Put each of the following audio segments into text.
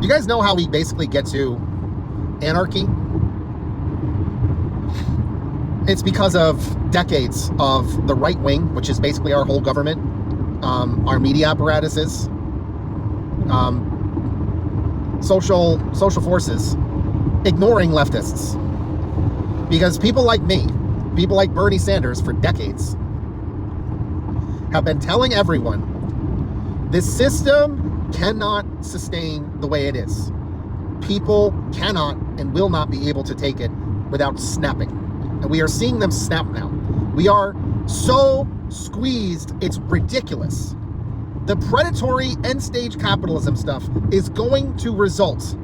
Do you guys know how we basically get to anarchy? It's because of decades of the right wing, which is basically our whole government, our media apparatuses, social forces, ignoring leftists. Because people like me, people like Bernie Sanders for decades, have been telling everyone this system cannot sustain the way it is. People cannot and will not be able to take it without snapping. And we are seeing them snap now. We are so squeezed, it's ridiculous. The predatory end-stage capitalism stuff is going to result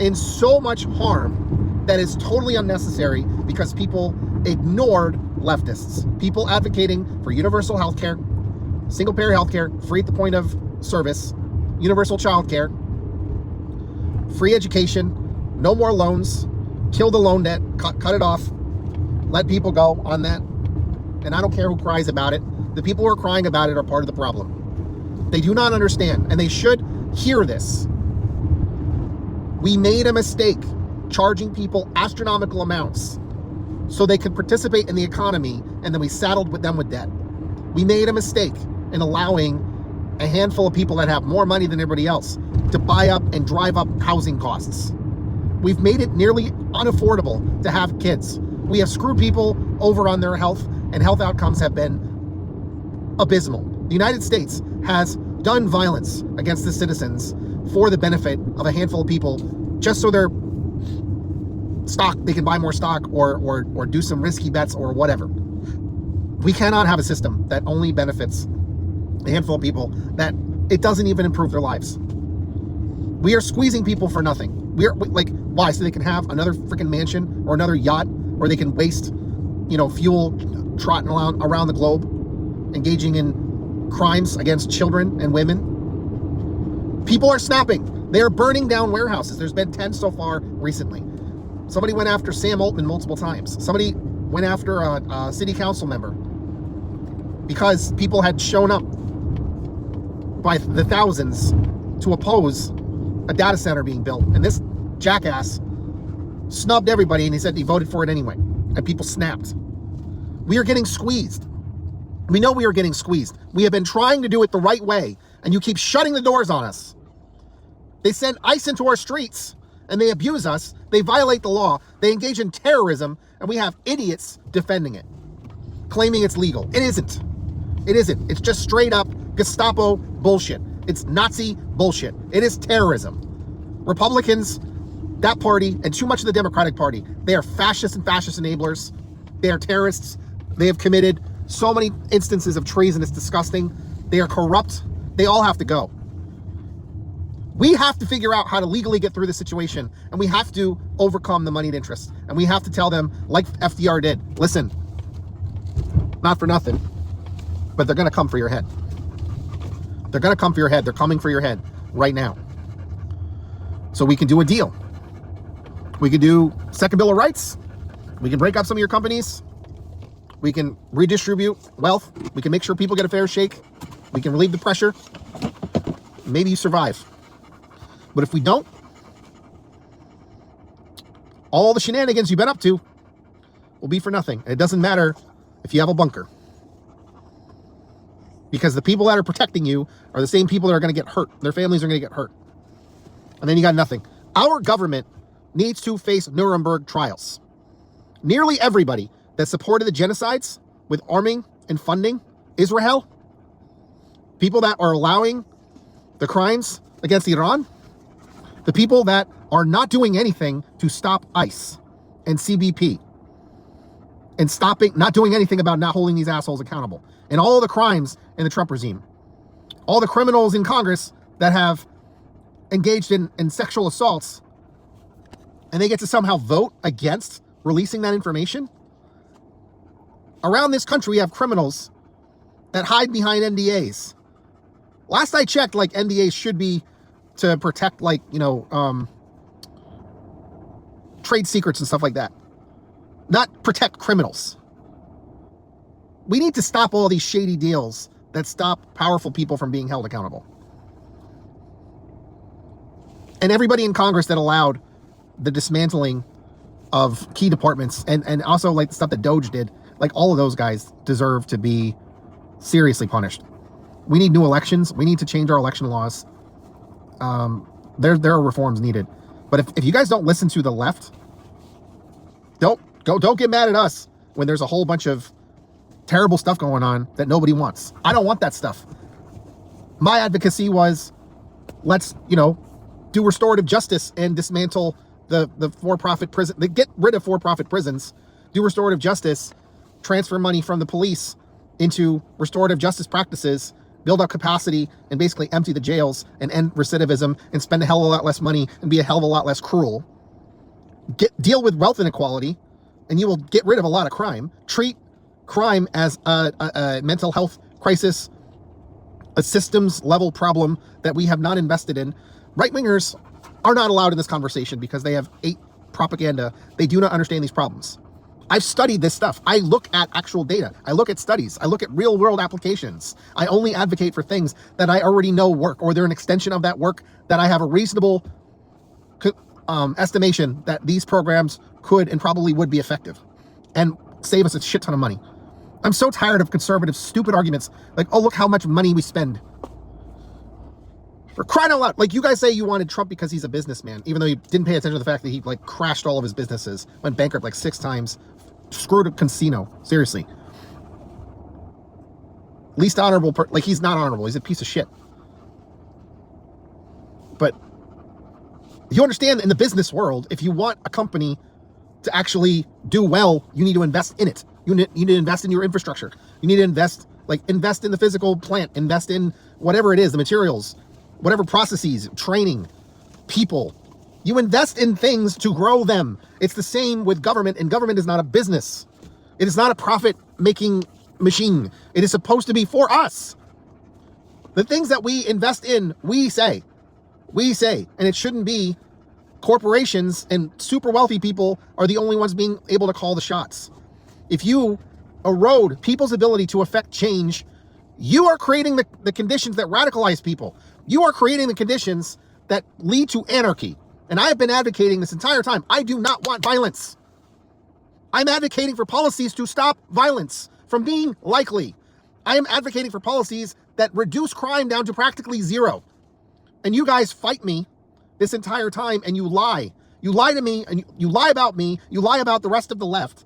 in so much harm that is totally unnecessary because people ignored leftists. People advocating for universal health care, single-payer health care, free at the point of service, universal child care, free education, no more loans, kill the loan debt, cut it off, let people go on that. And I don't care who cries about it. The people who are crying about it are part of the problem. They do not understand, and they should hear this. We made a mistake charging people astronomical amounts so they could participate in the economy, and then we saddled with them with debt. We made a mistake in allowing a handful of people that have more money than everybody else to buy up and drive up housing costs. We've made it nearly unaffordable to have kids. We have screwed people over on their health, and health outcomes have been abysmal. The United States has done violence against the citizens for the benefit of a handful of people, just so their stock, they can buy more stock or do some risky bets or whatever. We cannot have a system that only benefits a handful of people, that it doesn't even improve their lives. We are squeezing people for nothing. We're like, why? So they can have another freaking mansion or another yacht, or they can waste, fuel trotting around the globe, engaging in crimes against children and women. People are snapping. They are burning down warehouses. There's been 10 so far recently. Somebody went after Sam Altman multiple times. Somebody went after a city council member because people had shown up by the thousands to oppose a data center being built. And this jackass snubbed everybody, and he said he voted for it anyway. And people snapped. We are getting squeezed. We know we are getting squeezed. We have been trying to do it the right way, and you keep shutting the doors on us. They send ICE into our streets, and they abuse us. They violate the law. They engage in terrorism, and we have idiots defending it, claiming it's legal. It isn't. It isn't. It's just straight up Gestapo bullshit. It's Nazi bullshit. It is terrorism. Republicans, that party, and too much of the Democratic Party, they are fascist and fascist enablers. They are terrorists. They have committed so many instances of treason. It's disgusting. They are corrupt. They all have to go. We have to figure out how to legally get through this situation, and we have to overcome the moneyed interests. And we have to tell them, like FDR did, listen, not for nothing, but they're going to come for your head. They're going to come for your head. They're coming for your head right now. So we can do a deal. We can do second bill of rights. We can break up some of your companies. We can redistribute wealth. We can make sure people get a fair shake. We can relieve the pressure. Maybe you survive. But if we don't, all the shenanigans you've been up to will be for nothing. And it doesn't matter if you have a bunker. Because the people that are protecting you are the same people that are going to get hurt. Their families are going to get hurt. And then you got nothing. Our government needs to face Nuremberg trials. Nearly everybody that supported the genocides with arming and funding Israel, people that are allowing the crimes against Iran, the people that are not doing anything to stop ICE and CBP, and not doing anything about not holding these assholes accountable, and all the crimes in the Trump regime, all the criminals in Congress that have engaged in sexual assaults, and they get to somehow vote against releasing that information. Around this country, we have criminals that hide behind NDAs. Last I checked, NDAs should be to protect, trade secrets and stuff like that, not protect criminals. We need to stop all these shady deals that stop powerful people from being held accountable. And everybody in Congress that allowed the dismantling of key departments and also like the stuff that Doge did, like all of those guys deserve to be seriously punished. We need new elections. We need to change our election laws. There are reforms needed. But if you guys don't listen to the left, don't get mad at us when there's a whole bunch of terrible stuff going on that nobody wants. I don't want that stuff. My advocacy was, let's, do restorative justice and dismantle the for-profit prison. Get rid of for-profit prisons, do restorative justice, transfer money from the police into restorative justice practices, build up capacity, and basically empty the jails and end recidivism and spend a hell of a lot less money and be a hell of a lot less cruel. Deal with wealth inequality, and you will get rid of a lot of crime. Treat crime as a mental health crisis, a systems level problem that we have not invested in. Right-wingers are not allowed in this conversation because they have propaganda. They do not understand these problems. I've studied this stuff. I look at actual data. I look at studies. I look at real world applications. I only advocate for things that I already know work, or they're an extension of that work that I have a reasonable estimation that these programs could and probably would be effective and save us a shit ton of money. I'm so tired of conservative stupid arguments like, oh, look how much money we spend. For crying out loud. Like, you guys say you wanted Trump because he's a businessman, even though you didn't pay attention to the fact that he crashed all of his businesses, went bankrupt 6 times, screwed a casino. Seriously. Least honorable he's not honorable. He's a piece of shit. But you understand that in the business world, if you want a company to actually do well, you need to invest in it. You need to invest in your infrastructure. You need to invest in the physical plant, invest in whatever it is, the materials, whatever processes, training, people. You invest in things to grow them. It's the same with government, and government is not a business. It is not a profit-making machine. It is supposed to be for us. The things that we invest in, we say, and it shouldn't be corporations and super wealthy people are the only ones being able to call the shots. If you erode people's ability to affect change, you are creating the conditions that radicalize people. You are creating the conditions that lead to anarchy. And I have been advocating this entire time. I do not want violence. I'm advocating for policies to stop violence from being likely. I am advocating for policies that reduce crime down to practically zero. And you guys fight me this entire time, and you lie. You lie to me, and you lie about me. You lie about the rest of the left.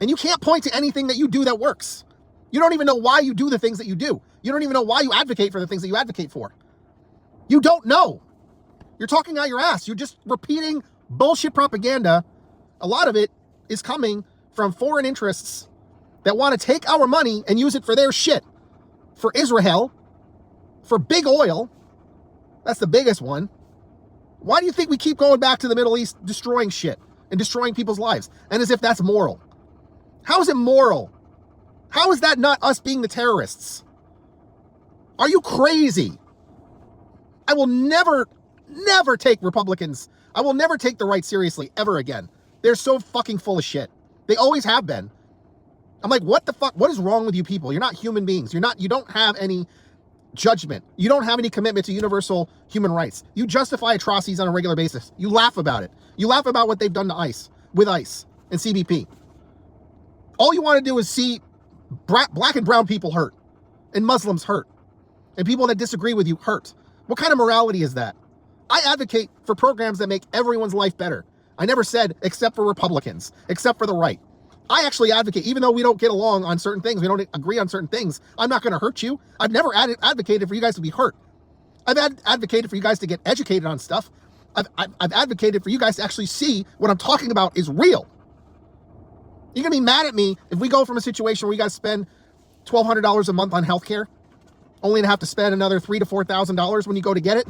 And you can't point to anything that you do that works. You don't even know why you do the things that you do. You don't even know why you advocate for the things that you advocate for. You don't know. You're talking out your ass. You're just repeating bullshit propaganda. A lot of it is coming from foreign interests that want to take our money and use it for their shit. For Israel, for big oil. That's the biggest one. Why do you think we keep going back to the Middle East destroying shit and destroying people's lives? And as if that's moral. How is it moral? How is that not us being the terrorists? Are you crazy? I will never take Republicans. I will never take the right seriously ever again. They're so fucking full of shit. They always have been. I'm like, what the fuck? What is wrong with you people? You're not human beings. You don't have any judgment. You don't have any commitment to universal human rights. You justify atrocities on a regular basis. You laugh about it. You laugh about what they've done to ICE, with ICE and CBP. All you want to do is see black and brown people hurt, and Muslims hurt, and people that disagree with you hurt. What kind of morality is that? I advocate for programs that make everyone's life better. I never said except for Republicans, except for the right. I actually advocate, even though we don't get along on certain things, we don't agree on certain things, I'm not going to hurt you. I've never advocated for you guys to be hurt. I've advocated for you guys to get educated on stuff. I've advocated for you guys to actually see what I'm talking about is real. You're going to be mad at me if we go from a situation where you guys spend $1,200 a month on healthcare, only to have to spend another $3,000 to $4,000 when you go to get it.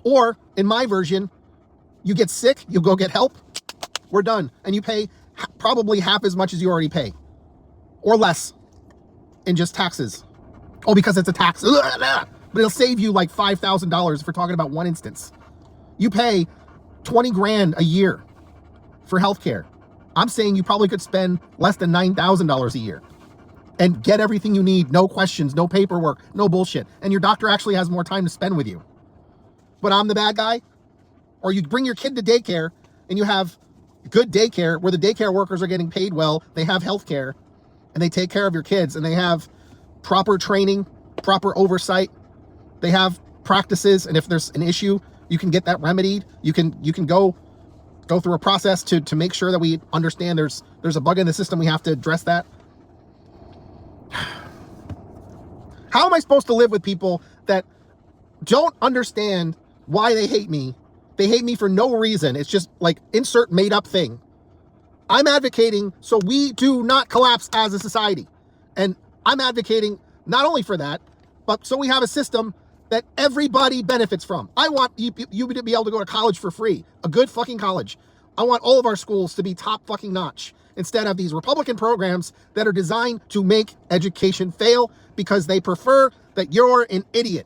Or, in my version, you get sick, you go get help, we're done. And you pay probably half as much as you already pay. Or less in just taxes. Oh, because it's a tax. But it'll save you like $5,000 if we're talking about one instance. You pay $20,000 a year for healthcare. I'm saying you probably could spend less than $9,000 a year and get everything you need. No questions, no paperwork, no bullshit. And your doctor actually has more time to spend with you. but I'm the bad guy? Or you bring your kid to daycare and you have good daycare where the daycare workers are getting paid well, they have health care, and they take care of your kids, and they have proper training, proper oversight, they have practices, and if there's an issue, you can get that remedied. You can go through a process to make sure that we understand there's a bug in the system, we have to address that. How am I supposed to live with people that don't understand why they hate me? They hate me for no reason. It's just like insert made up thing. I'm advocating so we do not collapse as a society. And I'm advocating not only for that, but so we have a system that everybody benefits from. I want you to be able to go to college for free, a good fucking college. I want all of our schools to be top fucking notch instead of these Republican programs that are designed to make education fail because they prefer that you're an idiot.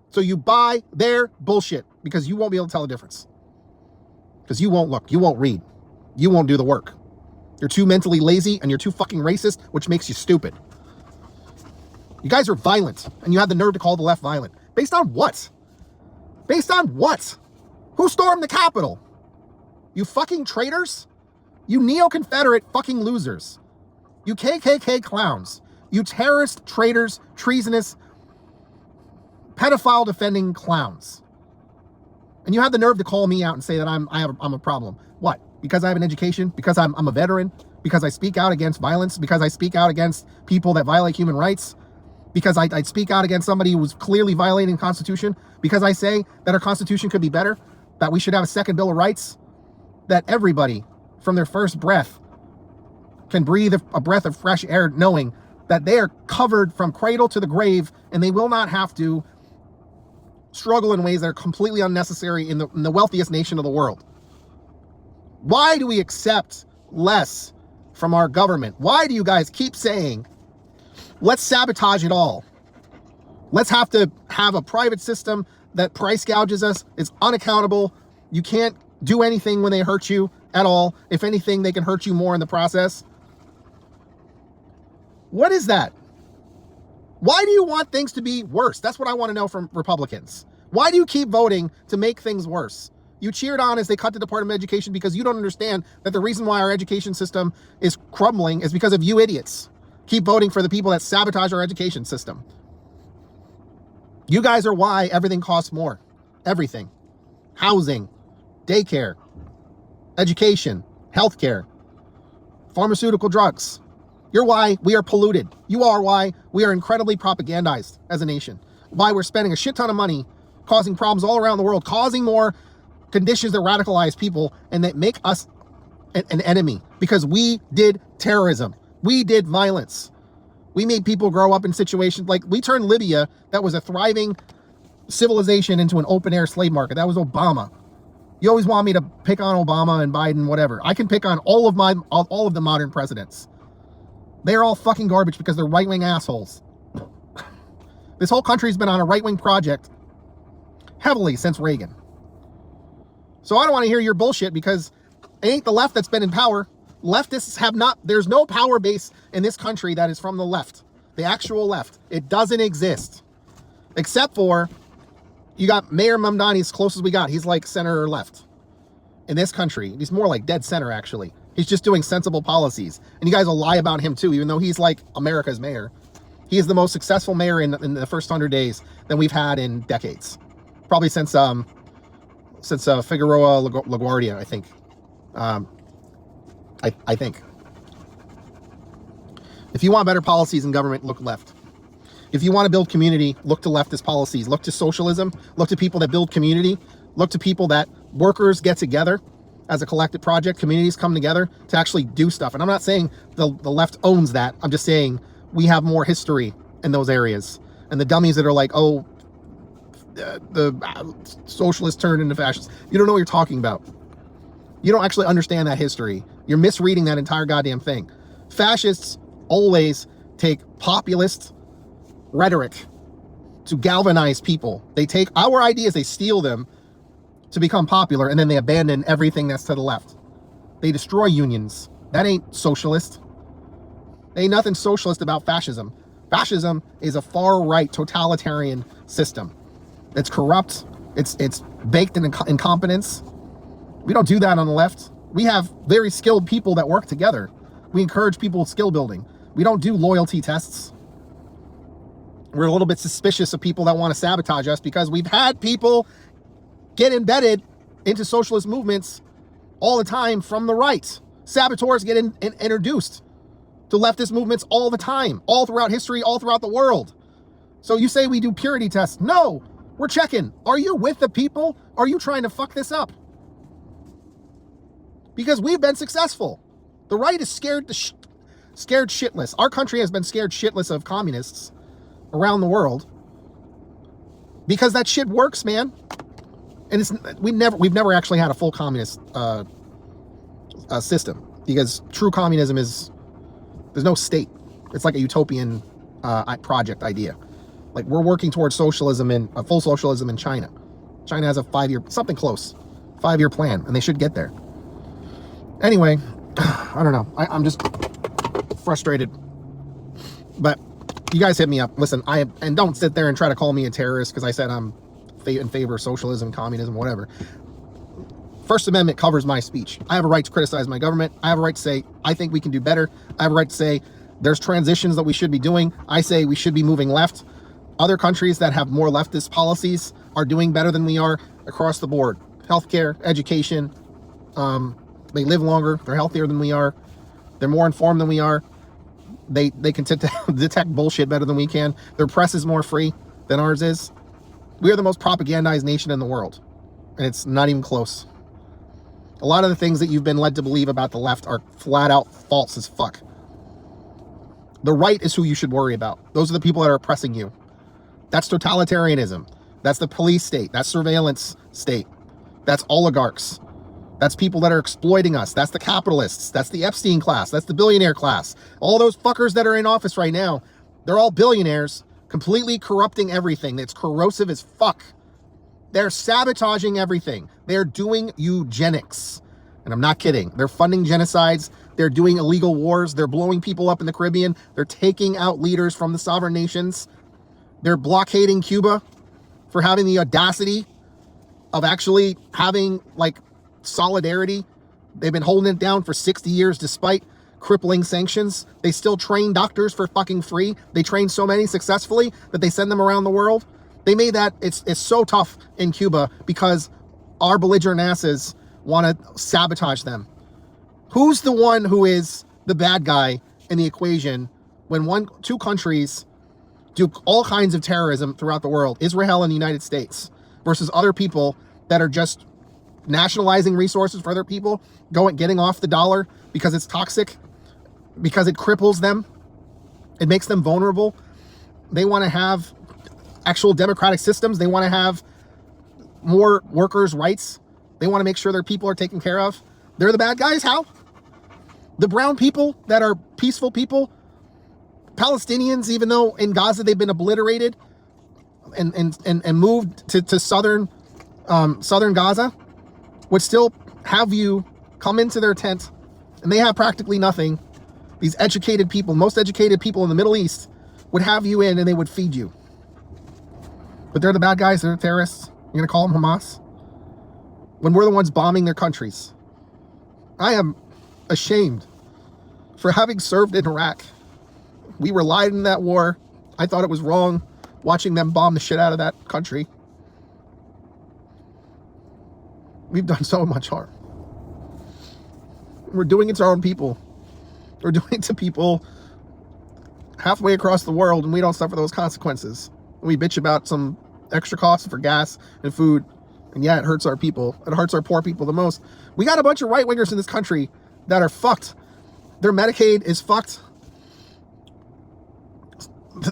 So you buy their bullshit because you won't be able to tell the difference. Because you won't look, you won't read, you won't do the work. You're too mentally lazy and you're too fucking racist, which makes you stupid. You guys are violent, and you have the nerve to call the left violent. Based on what? Based on what? Who stormed the Capitol? You fucking traitors? You neo-Confederate fucking losers. You KKK clowns. You terrorist, traitors, treasonous, pedophile defending clowns. And you have the nerve to call me out and say that I'm a problem. What? Because I have an education? Because I'm a veteran? Because I speak out against violence? Because I speak out against people that violate human rights? Because I'd speak out against somebody who was clearly violating the Constitution? Because I say that our Constitution could be better? That we should have a second Bill of Rights? That everybody, from their first breath, can breathe a breath of fresh air knowing that they are covered from cradle to the grave and they will not have to struggle in ways that are completely unnecessary in the wealthiest nation of the world. Why do we accept less from our government? Why do you guys keep saying, let's sabotage it all? Let's have to have a private system that price gouges us, is unaccountable. You can't do anything when they hurt you at all. If anything, they can hurt you more in the process. What is that? Why do you want things to be worse? That's what I want to know from Republicans. Why do you keep voting to make things worse? You cheered on as they cut the Department of Education because you don't understand that the reason why our education system is crumbling is because of you idiots. Keep voting for the people that sabotage our education system. You guys are why everything costs more. Everything. Housing, daycare, education, healthcare, pharmaceutical drugs. You're why we are polluted. You are why we are incredibly propagandized as a nation. Why we're spending a shit ton of money causing problems all around the world, causing more conditions that radicalize people and that make us an enemy because we did terrorism. We did violence. We made people grow up in situations like we turned Libya, that was a thriving civilization, into an open air slave market. That was Obama. You always want me to pick on Obama and Biden, whatever. I can pick on all of the modern presidents. They're all fucking garbage because they're right-wing assholes. This whole country's been on a right-wing project heavily since Reagan. So I don't want to hear your bullshit because it ain't the left that's been in power. Leftists have not, there's no power base in this country that is from the left. The actual left. It doesn't exist. Except for, you got Mayor Mamdani as close as we got. He's like center left in this country. He's more like dead center, actually. He's just doing sensible policies. And you guys will lie about him too, even though he's like America's mayor. He is the most successful mayor in the first 100 days that we've had in decades. Probably since Figueroa LaGuardia, I think. I think. If you want better policies in government, look left. If you want to build community, look to leftist policies. Look to socialism. Look to people that build community. Look to people that workers get together as a collective project. Communities come together to actually do stuff. And I'm not saying the left owns that. I'm just saying we have more history in those areas. And the dummies that are like, oh, the socialists turned into fascists. You don't know what you're talking about. You don't actually understand that history. You're misreading that entire goddamn thing. Fascists always take populist rhetoric to galvanize people. They take our ideas, they steal them to become popular, and then they abandon everything that's to the left. They destroy unions. That ain't socialist. There ain't nothing socialist about fascism. Fascism is a far-right totalitarian system. It's corrupt, It's baked in incompetence. We don't do that on the left. We have very skilled people that work together. We encourage people with skill building. We don't do loyalty tests. We're a little bit suspicious of people that want to sabotage us because we've had people get embedded into socialist movements all the time from the right. Saboteurs get introduced to leftist movements all the time, all throughout history, all throughout the world. So you say we do purity tests. No, we're checking. Are you with the people? Are you trying to fuck this up? Because we've been successful. The right is scared shitless. Our country has been scared shitless of communists around the world because that shit works, man. And we've never actually had a full communist system, because true communism there's no state. It's like a utopian project idea. Like, we're working towards socialism full socialism in China. China has a 5-year, something close, 5-year plan, and they should get there. Anyway, I don't know. I'm just frustrated. But you guys hit me up. Listen, and don't sit there and try to call me a terrorist because I said I'm in favor of socialism, communism, whatever. First Amendment covers my speech. I have a right to criticize my government. I have a right to say, I think we can do better. I have a right to say, there's transitions that we should be doing. I say we should be moving left. Other countries that have more leftist policies are doing better than we are across the board. Healthcare, education, they live longer. They're healthier than we are. They're more informed than we are. They can detect bullshit better than we can. Their press is more free than ours is. We are the most propagandized nation in the world, and it's not even close. A lot of the things that you've been led to believe about the left are flat out false as fuck. The right is who you should worry about. Those are the people that are oppressing you. That's totalitarianism. That's the police state. That's surveillance state. That's oligarchs. That's people that are exploiting us. That's the capitalists. That's the Epstein class. That's the billionaire class. All those fuckers that are in office right now, they're all billionaires, completely corrupting everything. It's corrosive as fuck. They're sabotaging everything. They're doing eugenics. And I'm not kidding. They're funding genocides. They're doing illegal wars. They're blowing people up in the Caribbean. They're taking out leaders from the sovereign nations. They're blockading Cuba for having the audacity of actually having, like, solidarity. They've been holding it down for 60 years despite crippling sanctions. They still train doctors for fucking free. They train so many successfully that they send them around the world. They made that, it's so tough in Cuba because our belligerent asses want to sabotage them. Who's the one who is the bad guy in the equation when two countries do all kinds of terrorism throughout the world, Israel and the United States, versus other people that are just nationalizing resources for other people, getting off the dollar because it's toxic, because it cripples them, it makes them vulnerable. They want to have actual democratic systems. They want to have more workers' rights. They want to make sure their people are taken care of. They're the bad guys. How? The brown people that are peaceful people, Palestinians, even though in Gaza they've been obliterated and moved to southern Gaza, would still have you come into their tent, and they have practically nothing. These educated people, most educated people in the Middle East, would have you in and they would feed you. But they're the bad guys, they're the terrorists. You're gonna call them Hamas? When we're the ones bombing their countries. I am ashamed for having served in Iraq. We relied in that war. I thought it was wrong watching them bomb the shit out of that country. We've done so much harm. We're doing it to our own people. We're doing it to people halfway across the world, and we don't suffer those consequences. We bitch about some extra costs for gas and food, and yeah, it hurts our people. It hurts our poor people the most. We got a bunch of right-wingers in this country that are fucked. Their Medicaid is fucked.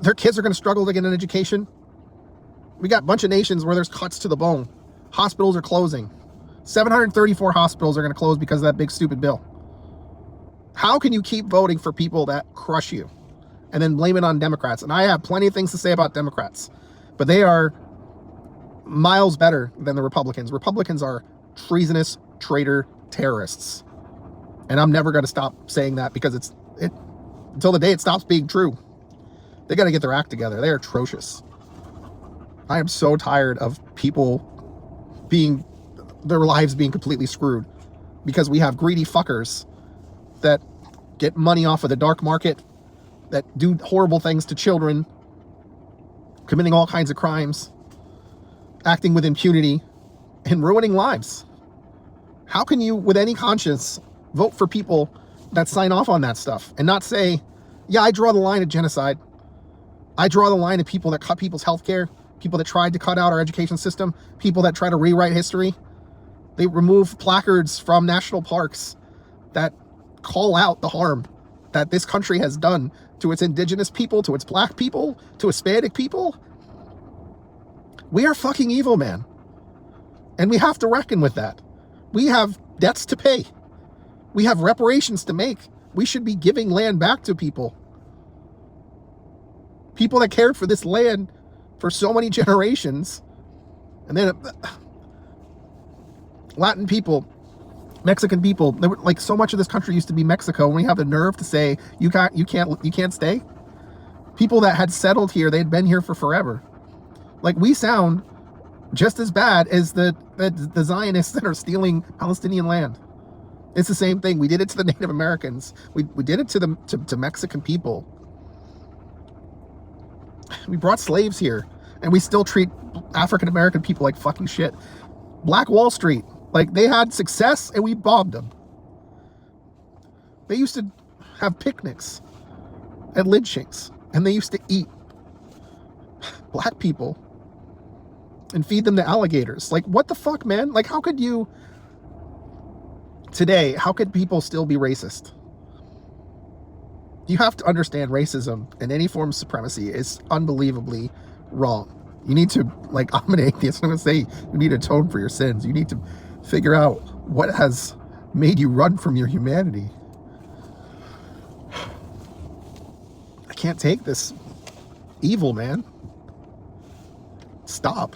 Their kids are going to struggle to get an education. We got a bunch of nations where there's cuts to the bone. Hospitals are closing. 734 hospitals are going to close because of that big stupid bill. How can you keep voting for people that crush you and then blame it on Democrats? And I have plenty of things to say about Democrats, but they are miles better than the Republicans. Republicans are treasonous, traitor, terrorists. And I'm never going to stop saying that because it's until the day it stops being true. They got to get their act together. They're atrocious. I am so tired of people their lives being completely screwed because we have greedy fuckers that get money off of the dark market, that do horrible things to children, committing all kinds of crimes, acting with impunity, and ruining lives. How can you, with any conscience, vote for people that sign off on that stuff and not say, yeah, I draw the line at genocide. I draw the line at people that cut people's health care, people that tried to cut out our education system, people that try to rewrite history. They remove placards from national parks that call out the harm that this country has done to its indigenous people, to its black people, to Hispanic people. We are fucking evil, man. And we have to reckon with that. We have debts to pay. We have reparations to make. We should be giving land back to people. People that cared for this land for so many generations. And then Latin people, Mexican people, they were, like, so much of this country used to be Mexico, and we have the nerve to say you can't stay. People that had settled here, they had been here for forever. Like, we sound just as bad as the Zionists that are stealing Palestinian land. It's the same thing. We did it to the Native Americans. We did it to Mexican people. We brought slaves here, and we still treat African American people like fucking shit. Black Wall Street, like, they had success and we bombed them. They used to have picnics at lynchings, and they used to eat black people and feed them to alligators. Like, what the fuck, man? Like, how could you today, how could people still be racist? You have to understand racism and any form of supremacy is unbelievably wrong. You need to, like, I'm an atheist, I'm going to say, you need to atone for your sins. You need to figure out what has made you run from your humanity. I can't take this evil, man. Stop.